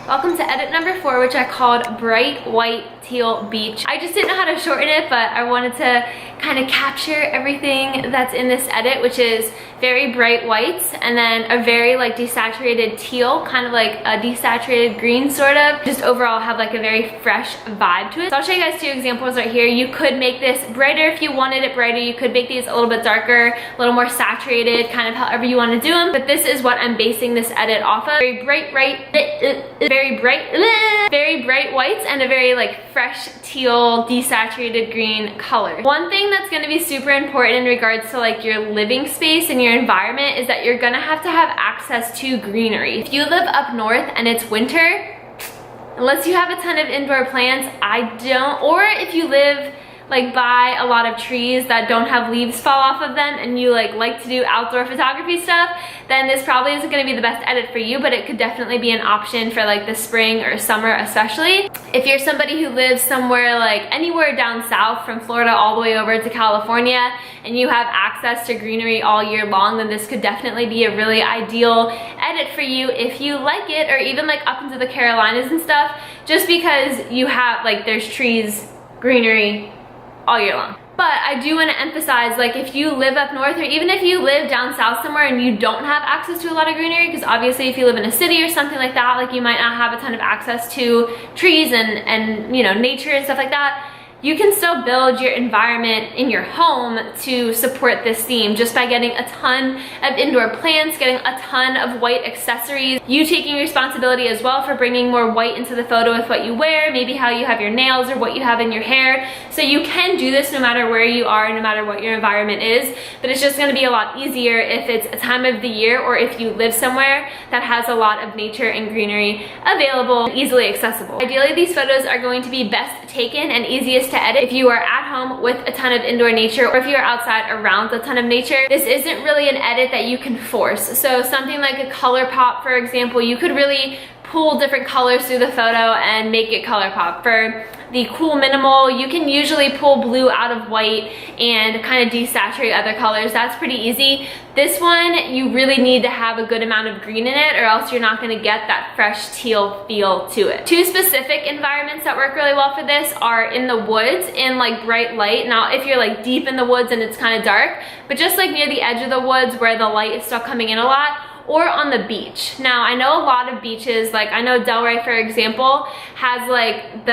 Welcome to edit number 4, which I called Bright White Teal Beach. I just didn't know how to shorten it, but I wanted to kind of capture everything that's in this edit, which is very bright whites and then a very like desaturated teal, kind of like a desaturated green sort of. Just overall have like a very fresh vibe to it. So I'll show you guys 2 examples right here. You could make this brighter if you wanted it brighter. You could make these a little bit darker, a little more saturated, kind of however you want to do them. But this is what I'm basing this edit off of. Very bright whites and a very like fresh teal desaturated green color. One thing that's going to be super important in regards to like your living space and your environment is that you're gonna have to have access to greenery. If you live up north and it's winter, unless you have a ton of indoor plants, I don't, or if you live like by a lot of trees that don't have leaves fall off of them and you like to do outdoor photography stuff, then this probably isn't going to be the best edit for you, but it could definitely be an option for like the spring or summer especially. If you're somebody who lives somewhere like anywhere down south from Florida all the way over to California and you have access to greenery all year long, then this could definitely be a really ideal edit for you if you like it, or even like up into the Carolinas and stuff, just because you have like there's trees, greenery all year long. But I do want to emphasize, like if you live up north or even if you live down south somewhere and you don't have access to a lot of greenery, because obviously if you live in a city or something like that, like you might not have a ton of access to trees and you know, nature and stuff like that, you can still build your environment in your home to support this theme just by getting a ton of indoor plants, getting a ton of white accessories, you taking responsibility as well for bringing more white into the photo with what you wear, maybe how you have your nails or what you have in your hair. So you can do this no matter where you are, no matter what your environment is, but it's just going to be a lot easier if it's a time of the year or if you live somewhere that has a lot of nature and greenery available and easily accessible. Ideally, these photos are going to be best taken and easiest to edit if you are at home with a ton of indoor nature or if you're outside around a ton of nature. This isn't really an edit that you can force. So something like a color pop, for example, you could really pull different colors through the photo and make it color pop. For the cool minimal, you can usually pull blue out of white and kind of desaturate other colors. That's pretty easy. This one, you really need to have a good amount of green in it or else you're not going to get that fresh teal feel to it. 2 specific environments that work really well for this are in the woods in like bright light. Now if you're like deep in the woods and it's kind of dark, but just like near the edge of the woods where the light is still coming in a lot, or on the beach. Now I know a lot of beaches, like I know Delray for example has like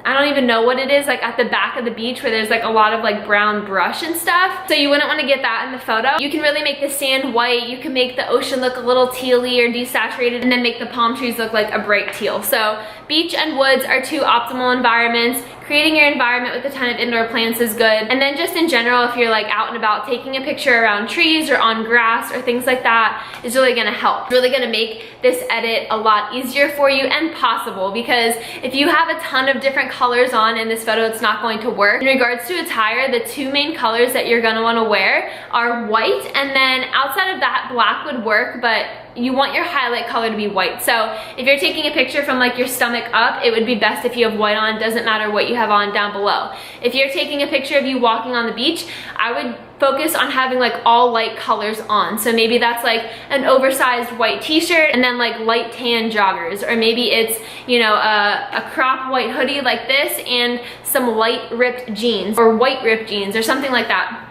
I don't even know what it is, like at the back of the beach where there's like a lot of like brown brush and stuff. So you wouldn't want to get that in the photo. You can really make the sand white, you can make the ocean look a little tealy or desaturated, and then make the palm trees look like a bright teal. So beach and woods are 2 optimal environments. Creating your environment with a ton of indoor plants is good. And then just in general, if you're like out and about taking a picture around trees or on grass or things like that, is really gonna help. It's really gonna make this edit a lot easier for you and possible, because if you have a ton of different colors on in this photo, it's not going to work. In regards to attire, the 2 main colors that you're gonna wanna wear are white, and then outside of that, black would work, but you want your highlight color to be white. So if you're taking a picture from like your stomach up, it would be best if you have white on. Doesn't matter what you have on down below. If you're taking a picture of you walking on the beach, I would focus on having like all light colors on. So maybe that's like an oversized white t-shirt and then like light tan joggers, or maybe it's, you know, a crop white hoodie like this and some light ripped jeans or white ripped jeans or something like that.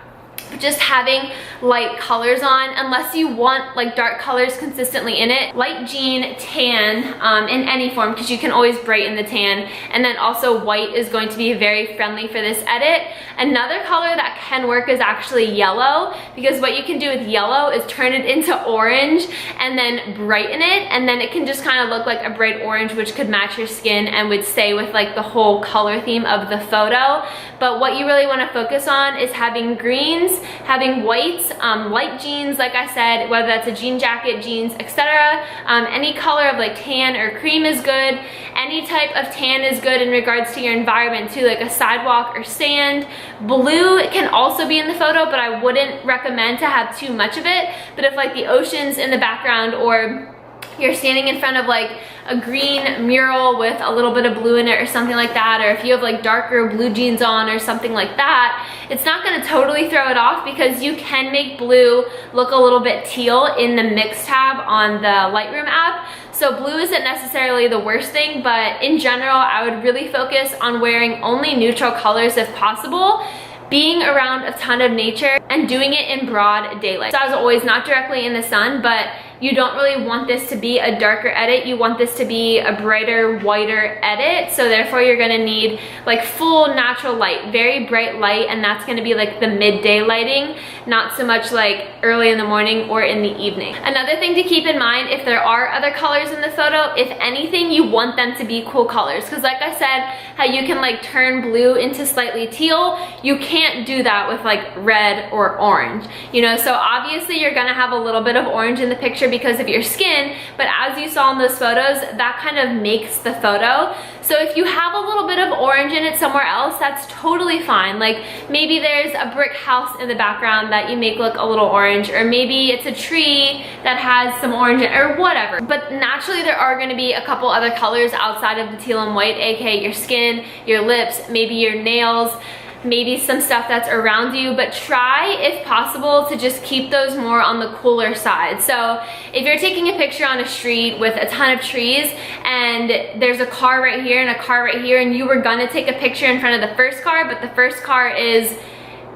Just having light colors on, unless you want like dark colors consistently in it. Light jean, tan, in any form, because you can always brighten the tan. And then also white is going to be very friendly for this edit. Another color that can work is actually yellow, because what you can do with yellow is turn it into orange and then brighten it, and then it can just kind of look like a bright orange, which could match your skin and would stay with like the whole color theme of the photo. But what you really want to focus on is having greens, having whites, light jeans, like I said, whether that's a jean jacket, jeans, etc. Any color of like tan or cream is good. Any type of tan is good in regards to your environment too, like a sidewalk or sand. Blue can also be in the photo, but I wouldn't recommend to have too much of it. But if like the ocean's in the background or you're standing in front of like a green mural with a little bit of blue in it or something like that, or if you have like darker blue jeans on or something like that, it's not gonna totally throw it off because you can make blue look a little bit teal in the mix tab on the Lightroom app. So blue isn't necessarily the worst thing, but in general, I would really focus on wearing only neutral colors if possible, being around a ton of nature, and doing it in broad daylight. So as always, not directly in the sun, but you don't really want this to be a darker edit. You want this to be a brighter, whiter edit. So therefore you're gonna need like full natural light, very bright light, and that's gonna be like the midday lighting, not so much like early in the morning or in the evening. Another thing to keep in mind, if there are other colors in the photo, if anything, you want them to be cool colors. Because like I said, how you can like turn blue into slightly teal, you can't do that with like red or orange, you know? So obviously you're gonna have a little bit of orange in the picture because of your skin, but as you saw in those photos, that kind of makes the photo. So if you have a little bit of orange in it somewhere else, that's totally fine. Like maybe there's a brick house in the background that you make look a little orange, or maybe it's a tree that has some orange in it, or whatever. But naturally there are gonna be a couple other colors outside of the teal and white, aka your skin, your lips, maybe your nails, maybe some stuff that's around you, but try, if possible, to just keep those more on the cooler side. So if you're taking a picture on a street with a ton of trees and there's a car right here and a car right here, and you were gonna take a picture in front of the first car, but the first car is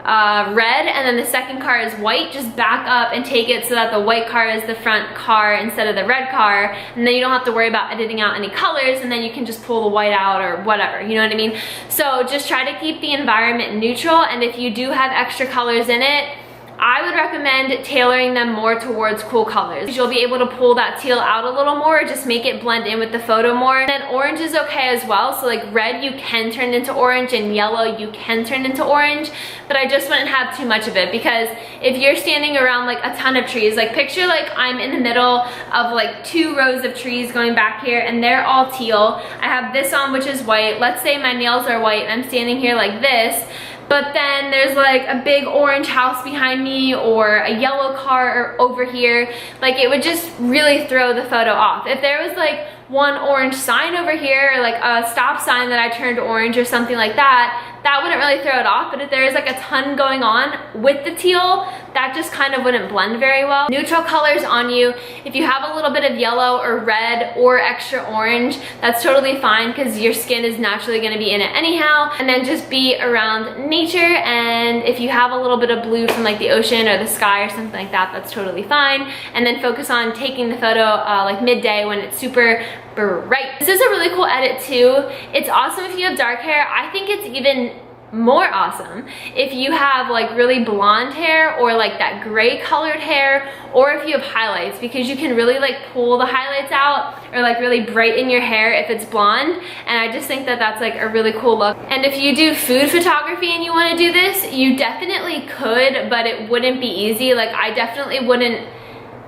red and then the second car is white, just back up and take it so that the white car is the front car instead of the red car, and then you don't have to worry about editing out any colors, and then you can just pull the white out or whatever, you know what I mean? So just try to keep the environment neutral, and if you do have extra colors in it, I would recommend tailoring them more towards cool colors. You'll be able to pull that teal out a little more, just make it blend in with the photo more. And then orange is okay as well. So like red you can turn into orange, and yellow you can turn into orange, but I just wouldn't have too much of it, because if you're standing around like a ton of trees, like picture like I'm in the middle of like 2 rows of trees going back here, and they're all teal. I have this on, which is white. Let's say my nails are white and I'm standing here like this, but then there's like a big orange house behind me or a yellow car over here. Like it would just really throw the photo off. If there was like one orange sign over here, or like a stop sign that I turned orange or something like that, that wouldn't really throw it off. But if there is like a ton going on with the teal, that just kind of wouldn't blend very well. Neutral colors on you. If you have a little bit of yellow or red or extra orange, that's totally fine, because your skin is naturally gonna be in it anyhow. And then just be around nature, and if you have a little bit of blue from like the ocean or the sky or something like that, that's totally fine. And then focus on taking the photo like midday when it's super bright. This is a really cool edit too. It's awesome if you have dark hair. I think it's even more awesome if you have like really blonde hair, or like that gray colored hair, or if you have highlights, because you can really like pull the highlights out, or like really brighten your hair if it's blonde. And I just think that that's like a really cool look. And if you do food photography and you want to do this, you definitely could, but it wouldn't be easy. Like I definitely wouldn't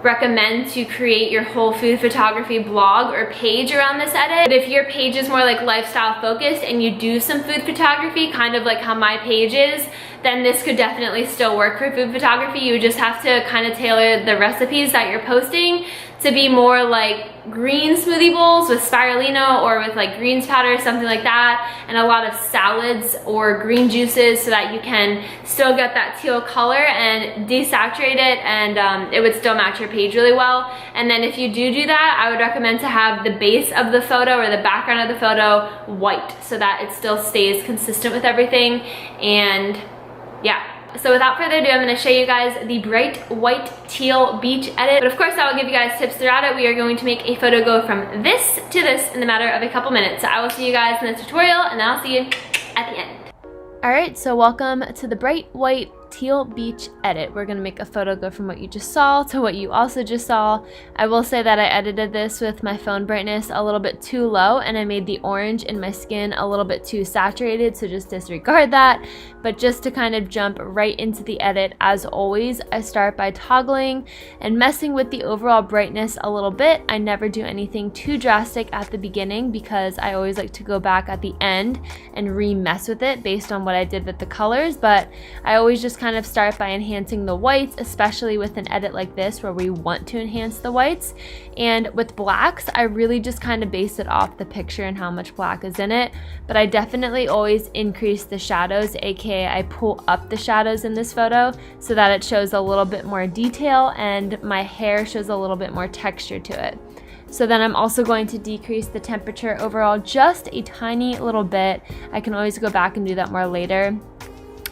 recommend to create your whole food photography blog or page around this edit. But if your page is more like lifestyle focused and you do some food photography, kind of like how my page is, then this could definitely still work for food photography. You would just have to kind of tailor the recipes that you're posting to be more like green smoothie bowls with spirulina, or with like greens powder, something like that, and a lot of salads or green juices, so that you can still get that teal color and desaturate it, and it would still match your page really well. And then if you do that, I would recommend to have the base of the photo or the background of the photo white, so that it still stays consistent with everything. And yeah. So without further ado, I'm going to show you guys the bright white teal beach edit. But of course, I will give you guys tips throughout it. We are going to make a photo go from this to this in the matter of a couple minutes. So I will see you guys in the tutorial, and then I'll see you at the end. Alright, so welcome to the bright white teal beach edit. We're gonna make a photo go from what you just saw to what you also just saw. I will say that I edited this with my phone brightness a little bit too low, and I made the orange in my skin a little bit too saturated, so just disregard that. But just to kind of jump right into the edit, as always, I start by toggling and messing with the overall brightness a little bit. I never do anything too drastic at the beginning, because I always like to go back at the end and re-mess with it based on what I did with the colors. But I always just kind of start by enhancing the whites, especially with an edit like this where we want to enhance the whites. And with blacks, I really just kind of base it off the picture and how much black is in it. But I definitely always increase the shadows, aka I pull up the shadows in this photo so that it shows a little bit more detail and my hair shows a little bit more texture to it. So then I'm also going to decrease the temperature overall just a tiny little bit. I can always go back and do that more later.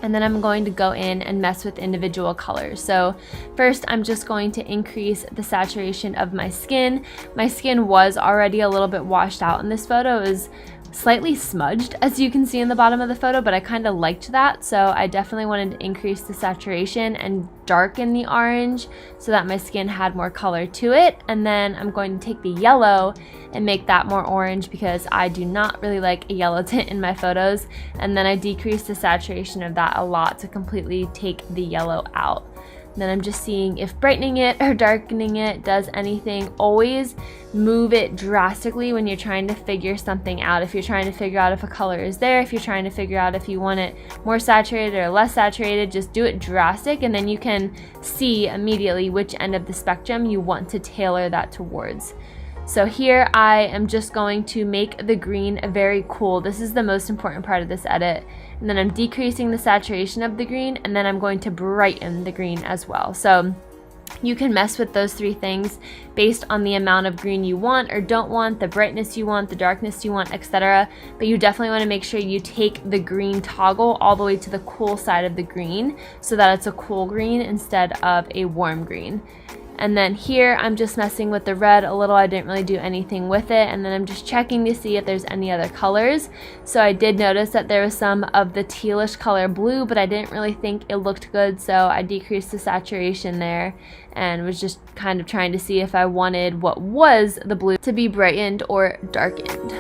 And then I'm going to go in and mess with individual colors. So first I'm just going to increase the saturation of my skin. My skin was already a little bit washed out in this photo. It was slightly smudged, as you can see in the bottom of the photo, but I kind of liked that, so I definitely wanted to increase the saturation and darken the orange so that my skin had more color to it. And then I'm going to take the yellow and make that more orange because I do not really like a yellow tint in my photos, and then I decrease the saturation of that a lot to completely take the yellow out. Then I'm just seeing if brightening it or darkening it does anything. Always move it drastically when you're trying to figure something out. If you're trying to figure out if a color is there, if you're trying to figure out if you want it more saturated or less saturated, just do it drastic, and then you can see immediately which end of the spectrum you want to tailor that towards. So here I am just going to make the green very cool. This is the most important part of this edit. And then I'm decreasing the saturation of the green, and then I'm going to brighten the green as well. So you can mess with those three things based on the amount of green you want or don't want, the brightness you want, the darkness you want, etc. But you definitely want to make sure you take the green toggle all the way to the cool side of the green so that it's a cool green instead of a warm green. And then here I'm just messing with the red a little. I didn't really do anything with it, and then I'm just checking to see if there's any other colors. So I did notice that there was some of the tealish color blue, but I didn't really think it looked good, so I decreased the saturation there and was just kind of trying to see if I wanted what was the blue to be brightened or darkened.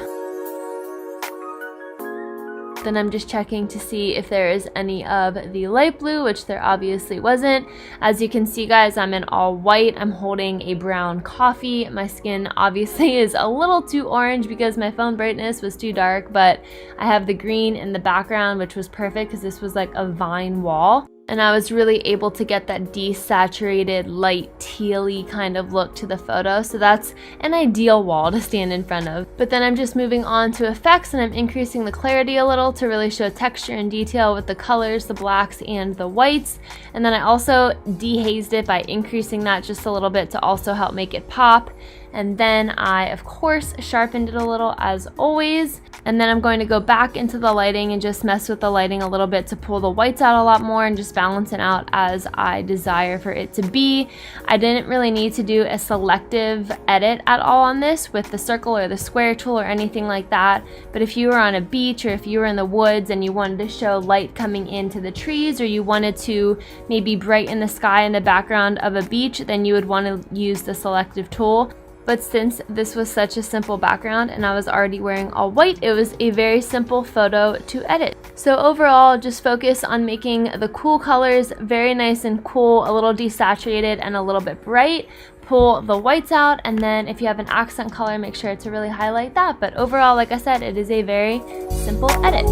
Then I'm just checking to see if there is any of the light blue, which there obviously wasn't. As you can see, guys, I'm in all white. I'm holding a brown coffee. My skin obviously is a little too orange because my phone brightness was too dark, but I have the green in the background, which was perfect because this was like a vine wall. And I was really able to get that desaturated, light, tealy kind of look to the photo. So that's an ideal wall to stand in front of. But then I'm just moving on to effects, and I'm increasing the clarity a little to really show texture and detail with the colors, the blacks and the whites. And then I also dehazed it by increasing that just a little bit to also help make it pop. And then I, of course, sharpened it a little as always. And then I'm going to go back into the lighting and just mess with the lighting a little bit to pull the whites out a lot more and just balance it out as I desire for it to be. I didn't really need to do a selective edit at all on this with the circle or the square tool or anything like that. But if you were on a beach or if you were in the woods and you wanted to show light coming into the trees, or you wanted to maybe brighten the sky in the background of a beach, then you would want to use the selective tool. But since this was such a simple background and I was already wearing all white, it was a very simple photo to edit. So overall, just focus on making the cool colors very nice and cool, a little desaturated and a little bit bright. Pull the whites out, and then if you have an accent color, make sure to really highlight that. But overall, like I said, it is a very simple edit.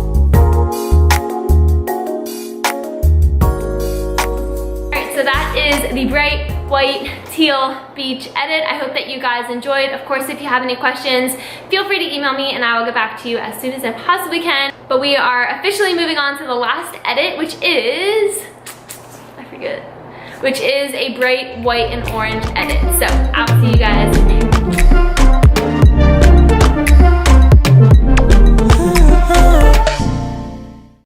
Alright, so that is the bright white teal beach edit. I hope that you guys enjoyed. Of course, if you have any questions, feel free to email me and I will get back to you as soon as I possibly can. But we are officially moving on to the last edit, which is, which is a bright white and orange edit. So I'll see you guys